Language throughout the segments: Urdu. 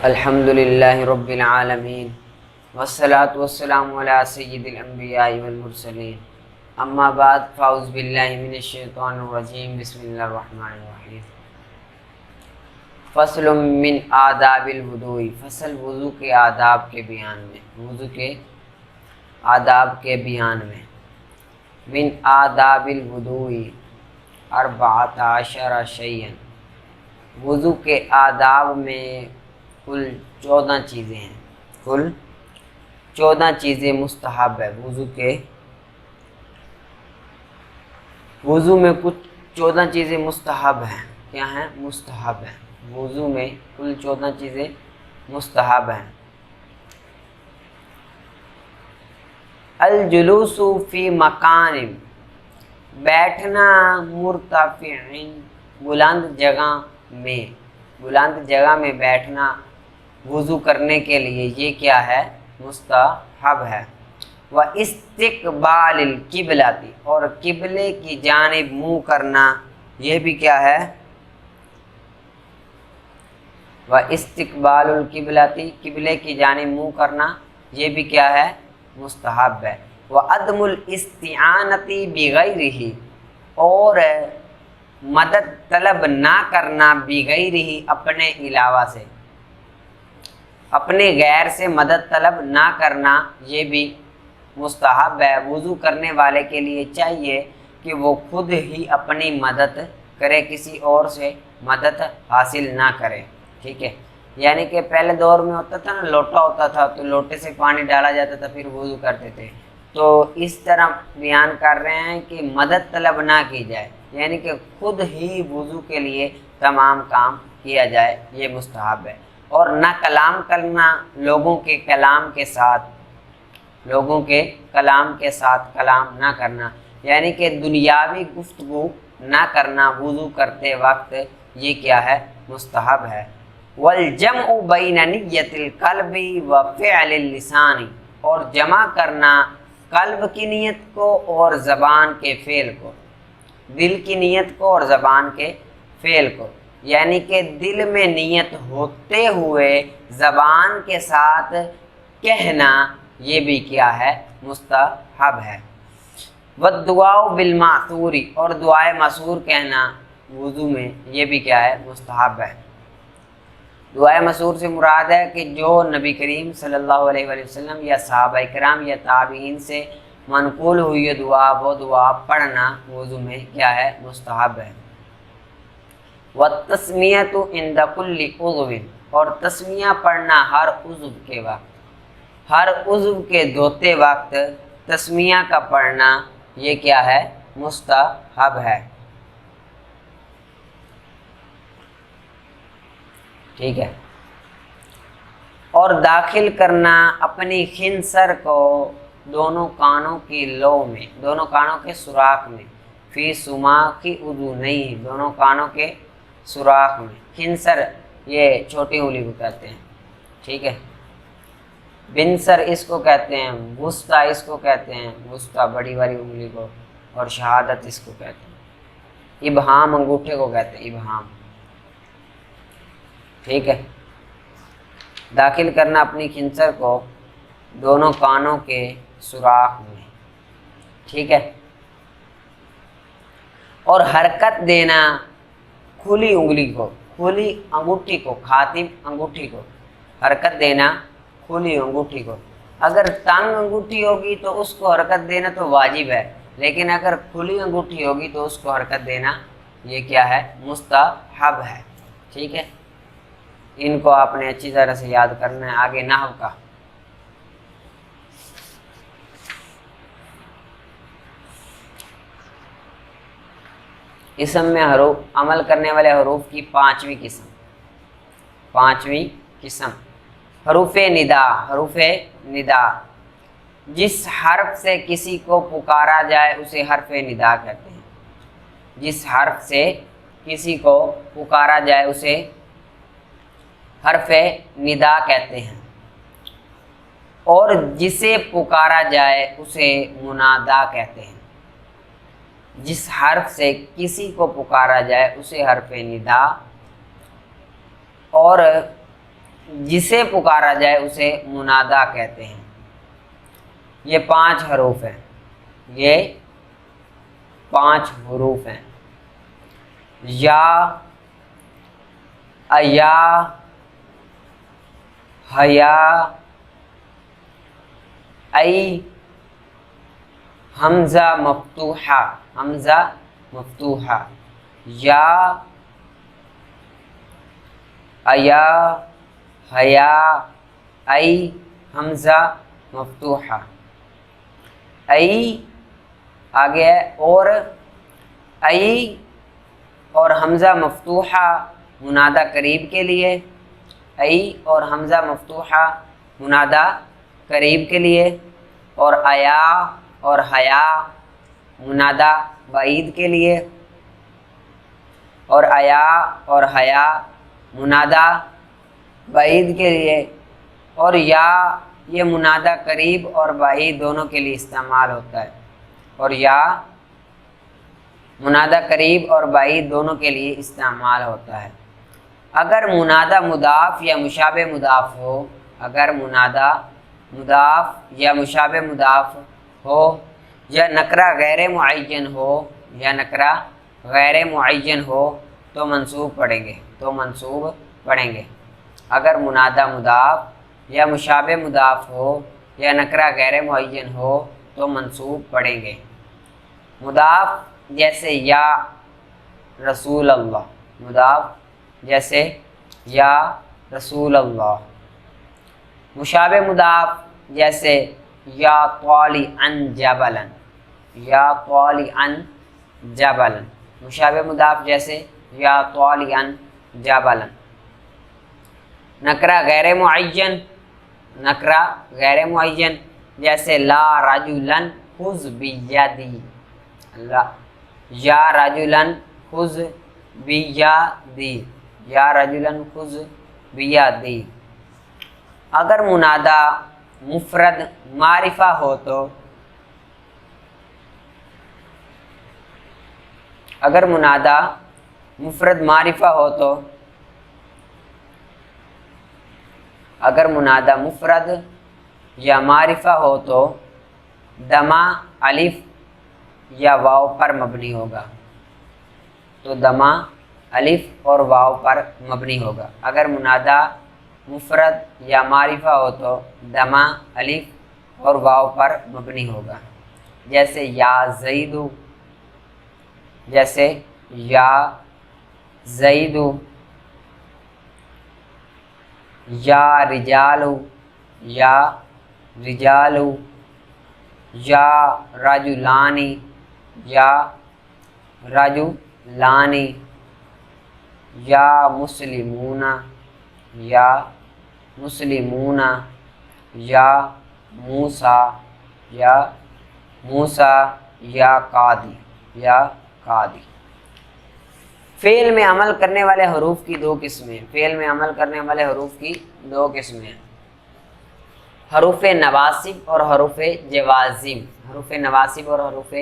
الحمدللہ رب العالمین والصلاة والسلام علی سید الانبیاء والمرسلین اما بعد فاعوذ باللہ من الشیطان الرجیم بسم اللہ الرحمن الرحیم فصل من آداب الوضوء، فصل وضو کے آداب کے بیان میں، وضو کے آداب کے بیان میں۔ من آداب الوضوء 14 شیئا، وضو کے آداب میں کل 14 چیزیں ہیں، کل 14 چیزیں مستحب ہے۔ وضو میں کچھ 14 چیزیں مستحب ہیں۔ کیا ہیں؟ مستحب ہیں۔ وضو میں کل 14 چیزیں مستحب ہیں۔ الجلوس فی مکان، بیٹھنا مرتفع، بلند جگہ میں، بلند جگہ میں بیٹھنا وضو کرنے کے لیے یہ کیا ہے؟ مستحب ہے۔ واستقبال القبلۃ، اور قبلے کی جانب منہ کرنا یہ بھی کیا ہے؟ واستقبال القبلۃ، قبلے کی جانب منہ کرنا یہ بھی کیا ہے؟ مستحب ہے۔ وعدم الاستعانۃ بغیرہ، اور مدد طلب نہ کرنا بغیرہ، اپنے علاوہ سے، اپنے غیر سے مدد طلب نہ کرنا یہ بھی مستحب ہے۔ وضو کرنے والے کے لیے چاہیے کہ وہ خود ہی اپنی مدد کرے، کسی اور سے مدد حاصل نہ کرے، ٹھیک ہے؟ یعنی کہ پہلے دور میں ہوتا تھا نا، لوٹا ہوتا تھا تو لوٹے سے پانی ڈالا جاتا تھا، پھر وضو کرتے تھے۔ تو اس طرح بیان کر رہے ہیں کہ مدد طلب نہ کی جائے، یعنی کہ خود ہی وضو کے لیے تمام کام کیا جائے، یہ مستحب ہے۔ اور نہ کلام کرنا، لوگوں کے کلام کے ساتھ، لوگوں کے کلام کے ساتھ کلام نہ کرنا، یعنی کہ دنیاوی گفتگو نہ کرنا وضو کرتے وقت، یہ کیا ہے؟ مستحب ہے۔ والجمع بین نیت القلب وفعل اللسان، اور جمع کرنا قلب کی نیت کو اور زبان کے فعل کو، دل کی نیت کو اور زبان کے فعل کو، یعنی کہ دل میں نیت ہوتے ہوئے زبان کے ساتھ کہنا یہ بھی کیا ہے؟ مستحب ہے۔ والدعاء بالمعثور، اور دعائے معثور کہنا وضو میں یہ بھی کیا ہے؟ مستحب ہے۔ دعائے معثور سے مراد ہے کہ جو نبی کریم صلی اللہ علیہ وآلہ وسلم یا صحابہ کرام یا تابعین سے منقول ہوئی دعا، وہ دعا پڑھنا وضو میں کیا ہے؟ مستحب ہے۔ والتسمیۃ عند کل عضو، اور تسمیہ پڑھنا ہر عضو کے وقت، ہر عضو کے دھوتے وقت تسمیہ کا پڑھنا یہ کیا ہے؟ مستحب ہے، ٹھیک ہے۔ اور داخل کرنا اپنی خنصر کو دونوں کانوں کی لو میں، دونوں کانوں کے سوراخ میں، فی سماخ اذنیہ، دونوں کانوں کے سوراخ میں۔ خنصر یہ چھوٹی انگلی کو کہتے ہیں، ٹھیک ہے۔ بنصر اس کو کہتے ہیں، وسطی اس کو کہتے ہیں، وسطی بڑی والی انگلی کو، اور شہادت اس کو کہتے ہیں۔ ابہام انگوٹھے کو کہتے ہیں، ابہام، ٹھیک ہے۔ داخل کرنا اپنی خنصر کو دونوں کانوں کے سوراخ میں، ٹھیک ہے۔ اور حرکت دینا کھلی انگلی کو، کھلی انگوٹھی کو، خاتم انگوٹھی کو حرکت دینا کھلی انگوٹھی کو۔ اگر تنگ انگوٹھی ہوگی تو اس کو حرکت دینا تو واجب ہے، لیکن اگر کھلی انگوٹھی ہوگی تو اس کو حرکت دینا یہ کیا ہے؟ مستحب ہے، ٹھیک ہے۔ ان کو آپ نے اچھی طرح سے یاد کرنا ہے۔ آگے نحو کا، اسم میں حروف، عمل کرنے والے حروف کی پانچویں قسم، حروف ندا، حروف ندا، جس حرف سے کسی کو پکارا جائے اسے حرف ندا کہتے ہیں، جس حرف سے کسی کو پکارا جائے اسے حرف ندا کہتے ہیں، اور جسے پکارا جائے اسے منادا کہتے ہیں۔ جس حرف سے کسی کو پکارا جائے اسے حرف ندا، اور جسے پکارا جائے اسے منادا کہتے ہیں۔ یہ 5 حروف ہیں، یہ 5 حروف ہیں، یا، ایا، حیا، ای، حمزہ مفتوحہ، حمزہ مفتوحہ، یا، ایا، حیا، ای، حمزہ مفتوحہ، ای آگے ہے، اور ای اور حمزہ مفتوحہ منادہ قریب کے لیے، ای اور حمزہ مفتوحہ منادہ قریب کے لیے، اور ایا اور حیا منادہ بعید کے لیے، اور ایا اور حیا منادہ بعید کے لیے، اور یا یہ منادہ قریب اور بعید دونوں کے لیے استعمال ہوتا ہے، اور یا منادہ قریب اور بعید دونوں کے لیے استعمال ہوتا ہے۔ اگر منادہ مضاف یا مشابہ مضاف ہو، اگر منادہ مضاف یا مشابہ مضاف ہو، یا نکرہ غیر معین ہو، یا نکرہ غیر معین ہو تو منصوب پڑھیں گے، تو منصوب پڑھیں گے۔ اگر منادہ مضاف یا مشابہ مضاف ہو یا نکرہ غیر معین ہو تو منصوب پڑھیں گے۔ مضاف جیسے یا رسول اللہ، مضاف جیسے یا رسول اللہ۔ مشابہ مضاف جیسے یا طالعا جبلا، یا طالعا جبلا، مشابہ مضاف جیسے یا طالعا جبلا۔ نکرہ غیر معین، نکرہ غیر معین جیسے لا رجلا خذ بیدی، یا رجلا خذ بیدی، یا رجلا خذ بیدی۔ اگر منادہ مفرد معرفہ ہو تو، اگر منادہ مفرد معرفہ ہو تو، اگر منادہ مفرد یا معرفہ ہو تو دمہ الف یا واو پر مبنی ہوگا، تو دمہ الف اور واو پر مبنی ہوگا۔ اگر منادہ مفرد یا معرفہ ہو تو دمہ الف اور واو پر مبنی ہوگا، جیسے یا زید، جیسے یا زید، یا رجال، یا رجال، یا رجلانی، یا رجلانی، یا مسلمون، یا مسلمون، یا موسیٰ، یا موسیٰ، یا قاضی، یا قاضی۔ فعل میں عمل کرنے والے حروف کی 2 قسمیں، فعل میں عمل کرنے والے حروف کی 2 قسمیں، حروف نواصب اور حروف جوازم، حروف نواصب اور حروف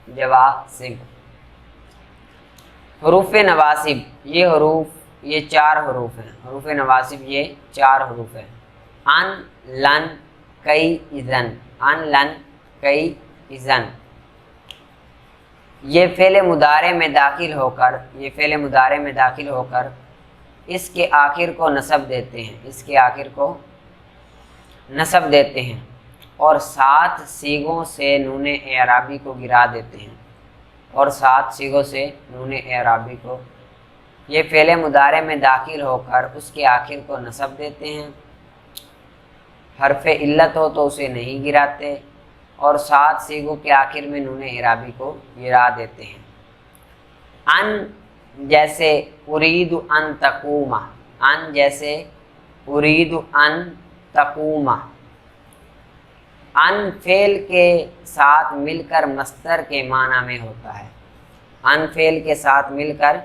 جوازم۔ حروف نواصب یہ حروف، یہ 4 حروف ہیں، حروف نواصب یہ 4 حروف ہیں، ان، لن، کئی، اذن، ان، لن، کئی، اذن۔ یہ فعل مضارع میں داخل ہو کر، یہ فعل مضارع میں داخل ہو کر اس کے آخر کو نصب دیتے ہیں، اس کے آخر کو نصب دیتے ہیں، اور 7 صیغوں سے نون اعرابی کو گرا دیتے ہیں، اور 7 صیغوں سے نون اعرابی کو، یہ فعل مضارع میں داخل ہو کر اس کے آخر کو نصب دیتے ہیں، حرف علت ہو تو اسے نہیں گراتے، اور 7 صیغوں کے آخر میں نون اعرابی کو گرا دیتے ہیں۔ ان جیسے ارید ان تقوم، ان جیسے ارید ان تقوم، ان فعل کے ساتھ مل کر مصدر کے معنی میں ہوتا ہے، ان فعل کے ساتھ مل کر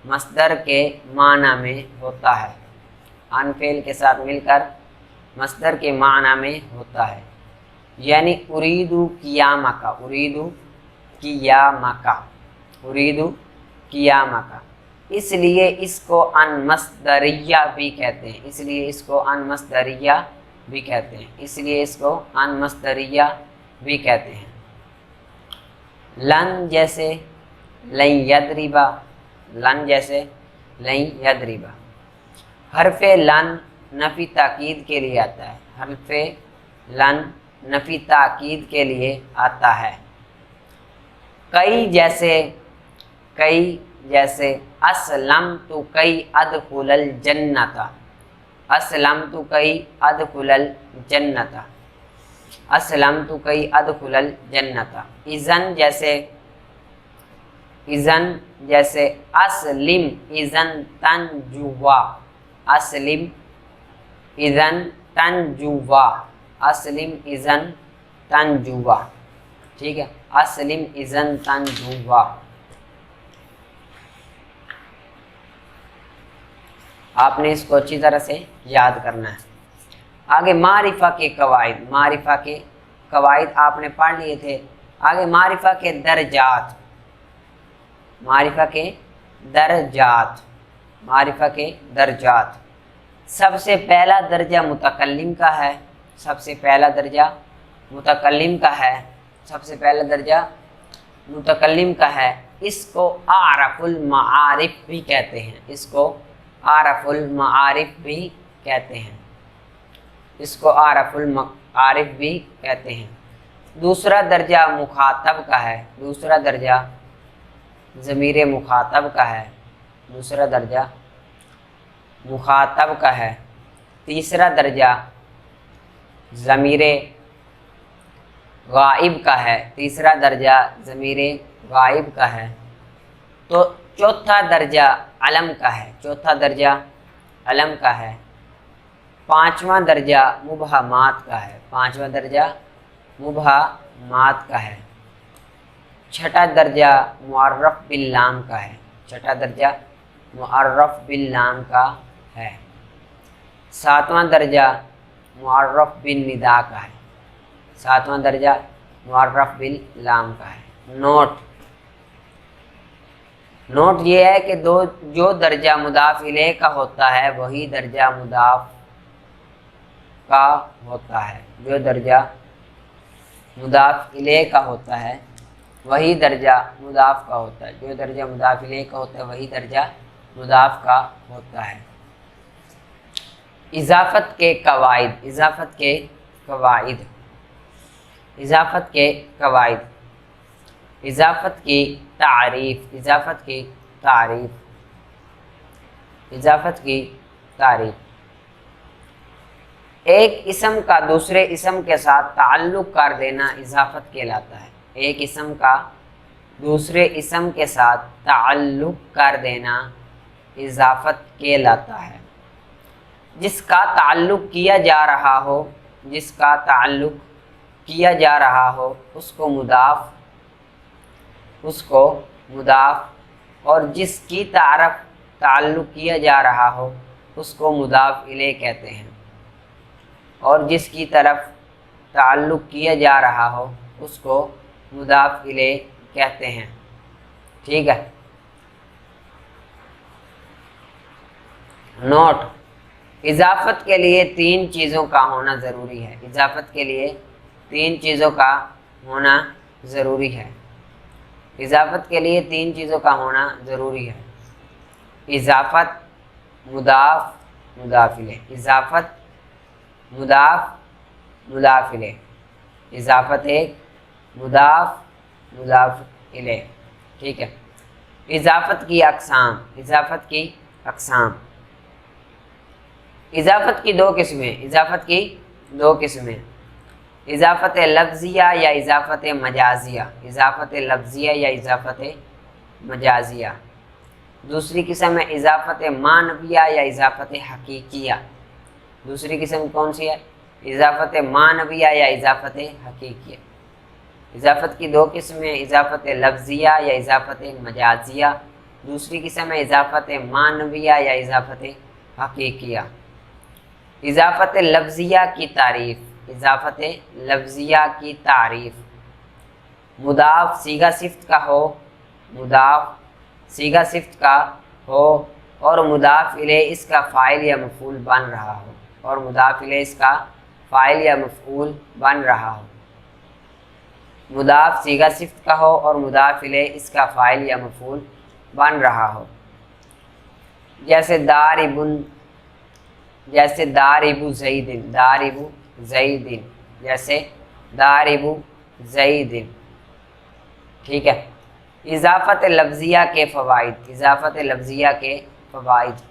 مصدر کے معنی میں ہوتا ہے، ان فعل کے ساتھ مل کر مصدر کے معنی میں ہوتا ہے، یعنی اریدو قیامک، اریدو قیامک، اریدو قیامک، اس لیے اس کو ان مصدریہ بھی کہتے ہیں، اس لیے اس کو ان مصدریہ بھی کہتے ہیں، اس لیے اس کو ان مصدریہ بھی کہتے ہیں۔ لن جیسے لن یضربا، لن جیسے لن یضربا، حرف لن نفی تاکید کے لیے آتا ہے، حرف لن نفی تاکید کے لیے آتا ہے۔ کئی جیسے، کئی جیسے اسلمت کئی ادخل الجنت، اسلمت کئی ادخل الجنت، اسلمت کئی ادخل الجنت۔ اذن جیسے، اذن جیسے اسلم اذن تنجوا، اسلم اذن تنجوا، اسلم اذن تنجوا، ٹھیک ہے، اسلم اذن تنجوا۔ آپ نے اس کو اچھی طرح سے یاد کرنا ہے۔ آگے معرفہ کے قواعد، معرفہ کے قواعد آپ نے پڑھ لیے تھے۔ آگے معرفہ کے درجات، معرفہ کے درجات، معرفہ کے درجات۔ سب سے پہلا درجہ متکلم کا ہے، سب سے پہلا درجہ متکلم کا ہے، سب سے پہلا درجہ متکلم کا ہے۔ اس کو اعرف المعارف بھی کہتے ہیں، اس کو اعرف المعارف بھی کہتے ہیں، اس کو اعرف المعارف بھی کہتے ہیں۔ دوسرا درجہ مخاطب کا ہے، دوسرا درجہ ضمیر مخاطب کا ہے، دوسرا درجہ مخاطب کا ہے۔ تیسرا درجہ ضمیر غائب کا ہے، تیسرا درجہ ضمیر غائب کا ہے۔ تو چوتھا درجہ علم کا ہے، چوتھا درجہ علم کا ہے۔ پانچواں درجہ مبہمات کا ہے، پانچواں درجہ مبہمات کا ہے۔ چھٹا درجہ معرف باللام کا ہے، چھٹا درجہ معرف باللام کا ہے۔ ساتواں درجہ معرف بالندا کا ہے، ساتواں درجہ معرف باللام کا ہے۔ نوٹ، نوٹ یہ ہے کہ جو درجہ مضاف الیہ کا ہوتا ہے وہی درجہ مضاف کا ہوتا ہے، جو درجہ مضاف الیہ کا ہوتا ہے وہی درجہ مضاف کا ہوتا ہے، جو درجہ مضاف الیہ کا ہوتا ہے وہی درجہ مضاف کا ہوتا ہے۔ اضافت کے قواعد، اضافت کے قواعد، اضافت کے قواعد۔ اضافت کی تعریف، اضافت کی تعریف، اضافت کی تعریف۔ ایک اسم کا دوسرے اسم کے ساتھ تعلق کر دینا اضافت کہلاتا ہے، ایک اسم کا دوسرے اسم کے ساتھ تعلق کر دینا اضافت کہلاتا ہے۔ جس کا تعلق کیا جا رہا ہو، جس کا تعلق کیا جا رہا ہو اس کو مضاف، اس کو مضاف، اور جس کی طرف تعلق کیا جا رہا ہو اس کو مضاف الیہ کہتے ہیں، اور جس کی طرف تعلق کیا جا رہا ہو اس کو مضاف الیہ کہتے ہیں، ٹھیک ہے۔ نوٹ، اضافت کے لیے تین چیزوں کا ہونا ضروری ہے، اضافت کے لیے تین چیزوں کا ہونا ضروری ہے، اضافت کے لیے تین چیزوں کا ہونا ضروری ہے۔ اضافت، مضاف، مضاف الیہ، اضافت، مضاف، مضاف الیہ، اضافت ایک، مضاف، مضاف الیہ، ٹھیک ہے۔ اضافت کی اقسام، اضافت کی اقسام۔ اضافت کی دو قسمیں، اضافت کی دو قسمیں، اضافت لفظیہ یا اضافت مجازیہ، اضافت لفظیہ یا اضافت مجازیہ۔ دوسری قسم ہے اضافت معنویہ یا اضافت حقیقیہ، دوسری قسم کون سی ہے؟ اضافت معنویہ یا اضافت حقیقیہ۔ اضافت کی دو قسمیں، اضافت لفظیہ یا اضافت مجازیہ، دوسری قسم ہے اضافت معنویہ یا اضافت حقیقیہ۔ اضافت لفظیہ کی تعریف، اضافت لفظیہ کی تعریف۔ مضاف صیغہ صفت کا ہو، مضاف صیغہ صفت کا ہو اور مضاف الیہ اس کا فاعل یا مفعول بن رہا ہو، اور مضاف الیہ اس کا فاعل یا مفعول بن رہا ہو، مضاف صیغہ صفت کا ہو اور مضاف الیہ اس کا فاعل یا مفعول بن رہا ہو، جیسے داربن، جیسے دارب زیدن، دارب زیدن، جیسے دارب زیدن، ٹھیک ہے۔ اضافت لفظیہ کے فوائد، اضافت لفظیہ کے فوائد،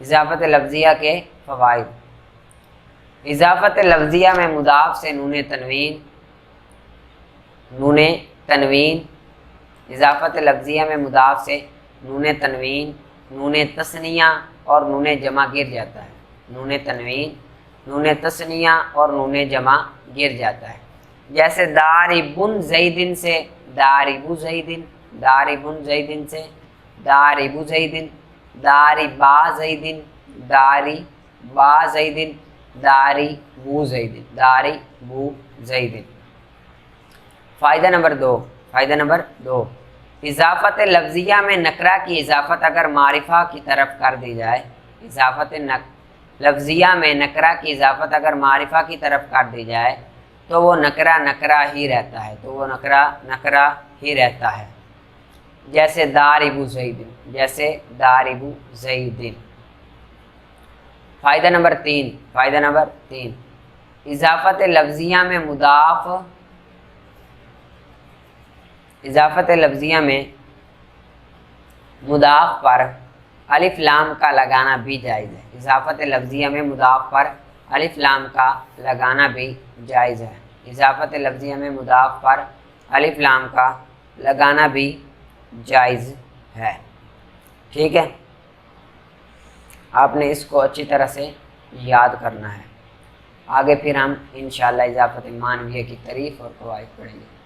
اضافت لفظیہ کے فوائد، اضافت لفظیہ میں مضاف سے نون تنوین، نون تنوین، اضافت لفظیہ میں مضاف سے نون تنوین، نون تثنیہ اور نون جمع گر جاتا ہے، نون تنوین، نون تثنیہ اور نون جمع گر جاتا ہے، جیسے داربن زیدن سے دارب زیدن، داربن زیدن سے دارب زیدن، داربا زیدن، داربا زیدن، داربو زیدن، داربو زیدن۔ فائدہ نمبر 2، فائدہ نمبر 2، اضافت لفظیہ میں نکرہ کی اضافت اگر معرفہ کی طرف کر دی جائے، اضافت لفظیہ میں نکرہ کی اضافت اگر معرفہ کی طرف کر دی جائے تو وہ نکرہ نکرہ ہی رہتا ہے، تو وہ نکرہ نکرہ ہی رہتا ہے، جیسے دارب زیدن، جیسے دارب زیدن۔ فائدہ نمبر 3، فائدہ نمبر 3، اضافت لفظیہ میں مضاف، اضافت لفظیہ میں مضاف پر الف لام کا لگانا بھی جائز ہے، اضافت لفظیہ میں مضاف پر الف لام کا لگانا بھی جائز ہے، اضافت لفظیہ میں مضاف پر الف لام کا لگانا بھی جائز ہے، ٹھیک ہے۔ آپ نے اس کو اچھی طرح سے یاد کرنا ہے، آگے پھر ہم انشاءاللہ اضافت معنویہ کی تعریف اور فوائد پڑھیں گے۔